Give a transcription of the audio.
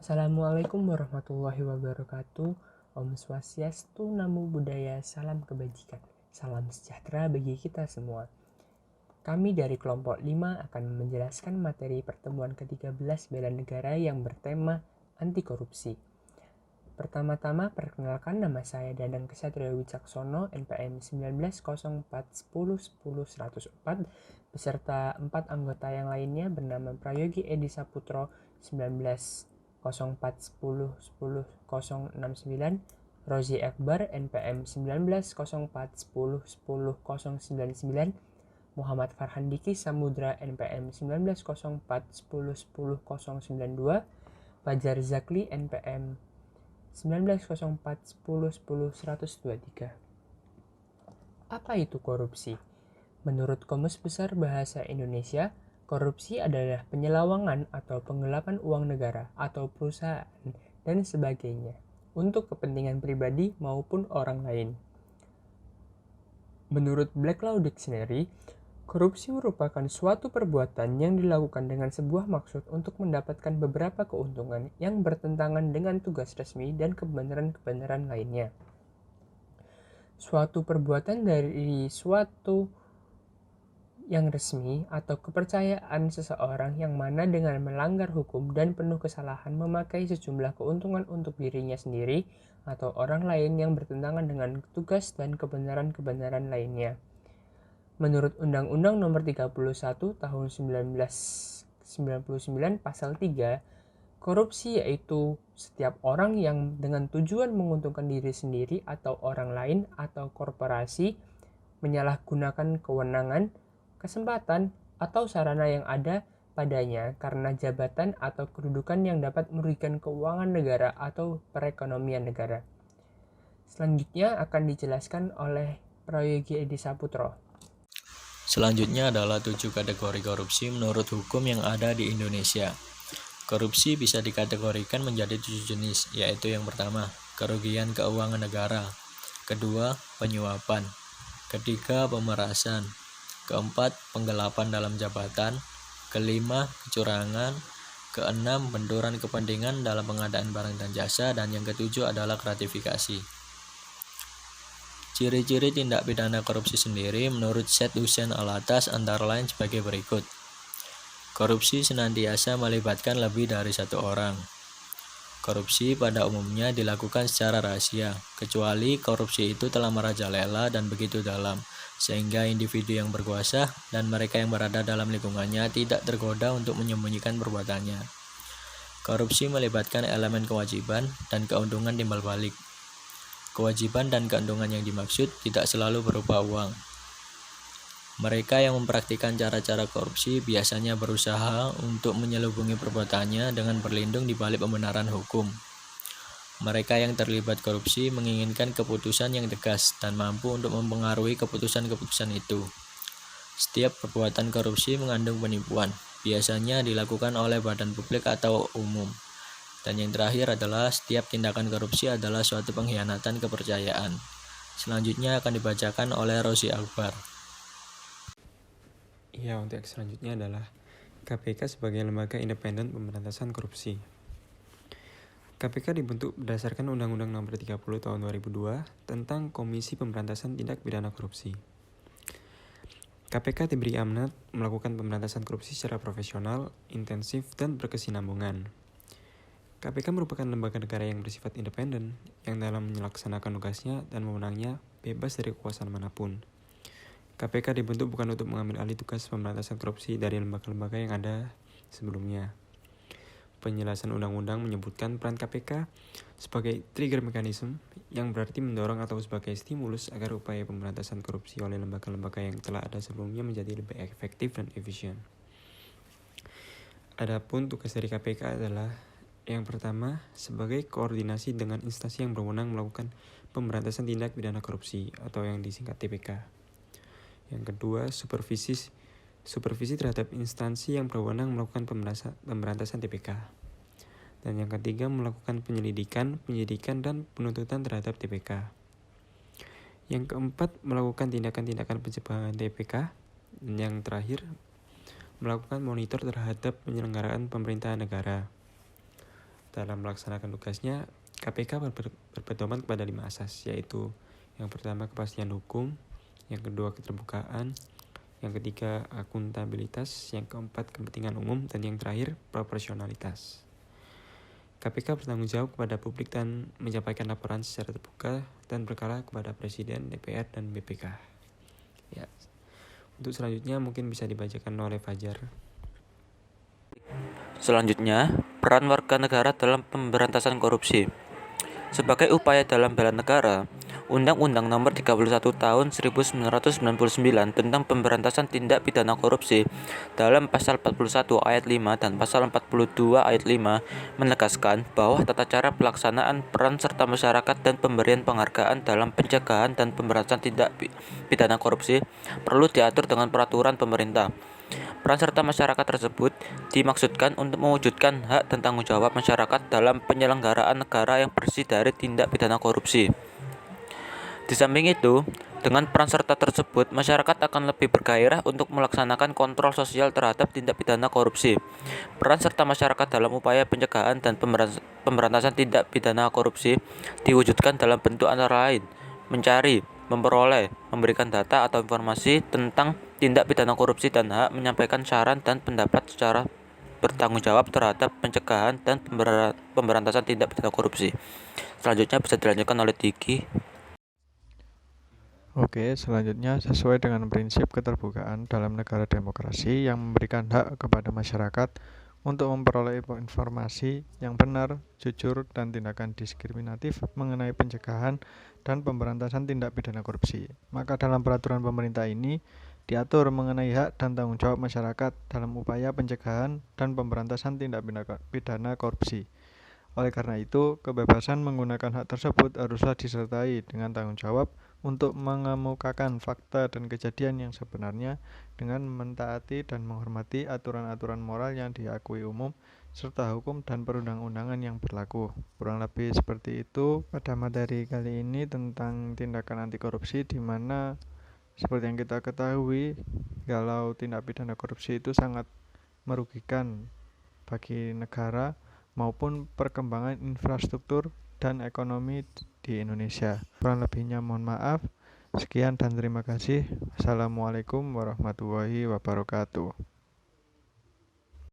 Assalamualaikum warahmatullahi wabarakatuh. Om Swastiastu, Namo Buddhaya, salam kebajikan. Salam sejahtera bagi kita semua. Kami dari kelompok 5 akan menjelaskan materi pertemuan ke-13 bela negara yang bertema anti korupsi. Pertama-tama perkenalkan, nama saya Danang Kesatria Wicaksono, NPM 190410100104, beserta 4 anggota yang lainnya bernama Prayogi Edi Saputro 190410101069, Rozi Akbar NPM 1904101099, Muhammad Farhan Diki Samudra NPM 1904101092, Fajar Zakli NPM 190410100123. Apa itu korupsi? Menurut Kamus Besar Bahasa Indonesia, korupsi adalah penyelewengan atau penggelapan uang negara atau perusahaan dan sebagainya untuk kepentingan pribadi maupun orang lain. Menurut Black Law Dictionary, korupsi merupakan suatu perbuatan yang dilakukan dengan sebuah maksud untuk mendapatkan beberapa keuntungan yang bertentangan dengan tugas resmi dan kebenaran-kebenaran lainnya. Suatu perbuatan dari suatu yang resmi atau kepercayaan seseorang yang mana dengan melanggar hukum dan penuh kesalahan memakai sejumlah keuntungan untuk dirinya sendiri atau orang lain yang bertentangan dengan tugas dan kebenaran-kebenaran lainnya. Menurut Undang-Undang Nomor 31 Tahun 1999 Pasal 3, korupsi yaitu setiap orang yang dengan tujuan menguntungkan diri sendiri atau orang lain atau korporasi menyalahgunakan kewenangan, kesempatan, atau sarana yang ada padanya karena jabatan atau kedudukan yang dapat merugikan keuangan negara atau perekonomian negara. Selanjutnya akan dijelaskan oleh Prayogi Edi Saputro. Selanjutnya adalah 7 kategori korupsi menurut hukum yang ada di Indonesia. Korupsi bisa dikategorikan menjadi 7 jenis, yaitu yang pertama, kerugian keuangan negara. Kedua, penyuapan. Ketiga, pemerasan. Keempat, penggelapan dalam jabatan. Kelima, kecurangan. Keenam, benturan kepentingan dalam pengadaan barang dan jasa. Dan yang ketujuh adalah gratifikasi. Ciri-ciri tindak pidana korupsi sendiri menurut Syed Hussein Alatas antara lain sebagai berikut. Korupsi senantiasa melibatkan lebih dari satu orang. Korupsi pada umumnya dilakukan secara rahasia, kecuali korupsi itu telah merajalela dan begitu dalam, sehingga individu yang berkuasa dan mereka yang berada dalam lingkungannya tidak tergoda untuk menyembunyikan perbuatannya. Korupsi melibatkan elemen kewajiban dan keuntungan timbal balik. Kewajiban dan keuntungan yang dimaksud tidak selalu berupa uang. Mereka yang mempraktikkan cara-cara korupsi biasanya berusaha untuk menyelubungi perbuatannya dengan berlindung di balik pembenaran hukum. Mereka yang terlibat korupsi menginginkan keputusan yang tegas dan mampu untuk mempengaruhi keputusan-keputusan itu. Setiap perbuatan korupsi mengandung penipuan, biasanya dilakukan oleh badan publik atau umum. Dan yang terakhir adalah setiap tindakan korupsi adalah suatu pengkhianatan kepercayaan. Selanjutnya akan dibacakan oleh Rozi Akbar. Ya, untuk yang selanjutnya adalah KPK sebagai lembaga independen pemberantasan korupsi. KPK dibentuk berdasarkan Undang-Undang Nomor 30 Tahun 2002 tentang Komisi Pemberantasan Tindak Pidana Korupsi. KPK diberi amanat melakukan pemberantasan korupsi secara profesional, intensif, dan berkesinambungan. KPK merupakan lembaga negara yang bersifat independen, yang dalam melaksanakan tugasnya dan wewenangnya bebas dari kekuasaan manapun. KPK dibentuk bukan untuk mengambil alih tugas pemberantasan korupsi dari lembaga-lembaga yang ada sebelumnya. Penjelasan undang-undang menyebutkan peran KPK sebagai trigger mechanism yang berarti mendorong atau sebagai stimulus agar upaya pemberantasan korupsi oleh lembaga-lembaga yang telah ada sebelumnya menjadi lebih efektif dan efisien. Adapun tugas dari KPK adalah yang pertama, sebagai koordinasi dengan instansi yang berwenang melakukan pemberantasan tindak pidana korupsi atau yang disingkat TPK. Yang kedua, supervisi terhadap instansi yang berwenang melakukan pemberantasan TPK. Dan yang ketiga, melakukan penyelidikan, penyidikan, dan penuntutan terhadap TPK. Yang keempat, melakukan tindakan-tindakan pencegahan TPK. Dan yang terakhir, melakukan monitor terhadap penyelenggaraan pemerintahan negara. Dalam melaksanakan tugasnya, KPK berpedoman kepada 5 asas, yaitu yang pertama kepastian hukum, yang kedua keterbukaan, yang ketiga akuntabilitas, yang keempat kepentingan umum, dan yang terakhir proporsionalitas. KPK bertanggung jawab kepada publik dan menyampaikan laporan secara terbuka dan berkala kepada Presiden, DPR, dan BPK. Ya. Untuk selanjutnya mungkin bisa dibacakan oleh Fajar. Selanjutnya, peran warga negara dalam pemberantasan korupsi. Sebagai upaya dalam bela negara, Undang-Undang Nomor 31 Tahun 1999 tentang Pemberantasan Tindak Pidana Korupsi dalam Pasal 41 Ayat 5 dan Pasal 42 Ayat 5 menegaskan bahwa tata cara pelaksanaan peran serta masyarakat dan pemberian penghargaan dalam pencegahan dan pemberantasan tindak pidana korupsi perlu diatur dengan peraturan pemerintah. Peran serta masyarakat tersebut dimaksudkan untuk mewujudkan hak dan tanggung jawab masyarakat dalam penyelenggaraan negara yang bersih dari tindak pidana korupsi. Di samping itu, dengan peran serta tersebut, masyarakat akan lebih bergairah untuk melaksanakan kontrol sosial terhadap tindak pidana korupsi. Peran serta masyarakat dalam upaya pencegahan dan pemberantasan tindak pidana korupsi diwujudkan dalam bentuk antara lain mencari, memperoleh, memberikan data atau informasi tentang tindak pidana korupsi dan hak menyampaikan saran dan pendapat secara bertanggung jawab terhadap pencegahan dan pemberantasan tindak pidana korupsi. Selanjutnya bisa dilanjutkan oleh Diki. Oke, selanjutnya sesuai dengan prinsip keterbukaan dalam negara demokrasi yang memberikan hak kepada masyarakat untuk memperoleh informasi yang benar, jujur, dan tindakan diskriminatif mengenai pencegahan dan pemberantasan tindak pidana korupsi. Maka dalam peraturan pemerintah ini diatur mengenai hak dan tanggung jawab masyarakat dalam upaya pencegahan dan pemberantasan tindak pidana korupsi. Oleh karena itu, kebebasan menggunakan hak tersebut haruslah disertai dengan tanggung jawab untuk mengemukakan fakta dan kejadian yang sebenarnya dengan mentaati dan menghormati aturan-aturan moral yang diakui umum serta hukum dan perundang-undangan yang berlaku. Kurang lebih seperti itu pada materi kali ini tentang tindakan anti korupsi, di mana seperti yang kita ketahui kalau tindak pidana korupsi itu sangat merugikan bagi negara maupun perkembangan infrastruktur dan ekonomi di Indonesia. Kurang lebihnya mohon maaf. Sekian dan terima kasih. Wassalamualaikum warahmatullahi wabarakatuh.